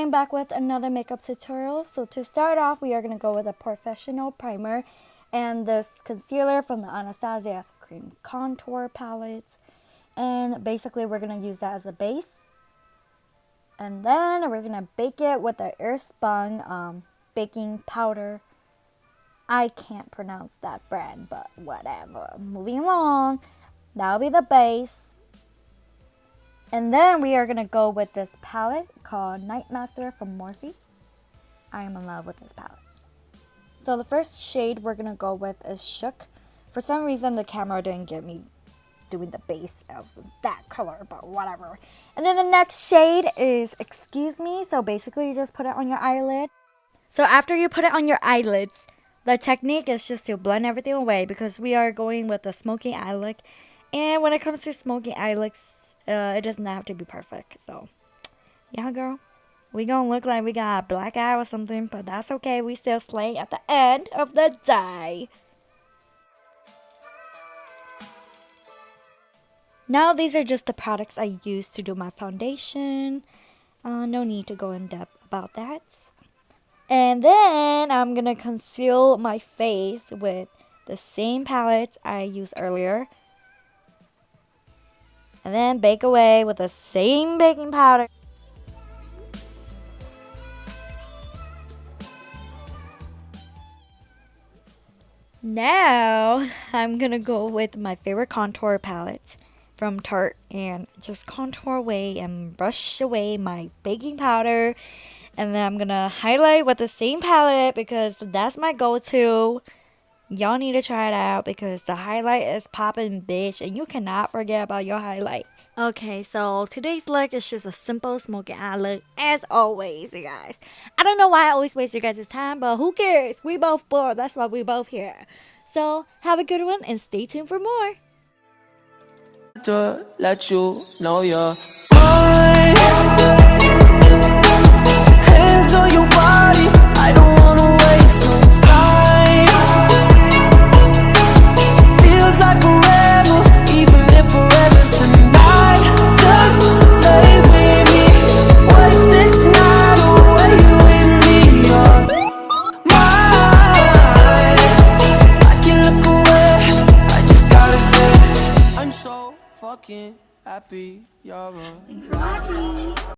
I'm back with another makeup tutorial. So to start off, we are going to go with a professional primer and this concealer from the Anastasia Cream Contour Palette. And basically we're going to use that as a base. And then we're going to bake it with the Airspun baking powder. I can't pronounce that brand, but whatever. Moving along, that'll be the base. And then we are going to go with this palette called Night Master from Morphe. I am in love with this palette. So the first shade we're going to go with is Shook. For some reason the camera didn't get me doing the base of that color, but whatever. And then the next shade is Excuse Me. So basically you just put it on your eyelid. So after you put it on your eyelids, the technique is just to blend everything away because we are going with a smoky eye look. And when it comes to smoky eye looks, it doesn't have to be perfect. So, yeah, girl. We gonna look like we got a black eye or something, but that's okay. We still slay at the end of the day. Now, these are just the products I use to do my foundation. No need to go in depth about that. And then I'm gonna conceal my face with the same palette I used earlier. And then bake away with the same baking powder. Now, I'm gonna go with my favorite contour palette from Tarte and just contour away and brush away my baking powder. And then I'm gonna highlight with the same palette because that's my go-to. Y'all need to try it out because the highlight is popping, bitch, and you cannot forget about your highlight. Okay, so today's look is just a simple smoky eye look, as always, you guys. I don't know why I always waste your guys' time, but who cares? We both bored. That's why we both here. So have a good one and stay tuned for more. To let you know you're mine. Hands on your body, I don't wanna waste no time. Feels like forever, even if forever's tonight. Just lay with me, waste this night away with me. You're mine. I can look away, I just gotta say I'm so fucking happy you're around.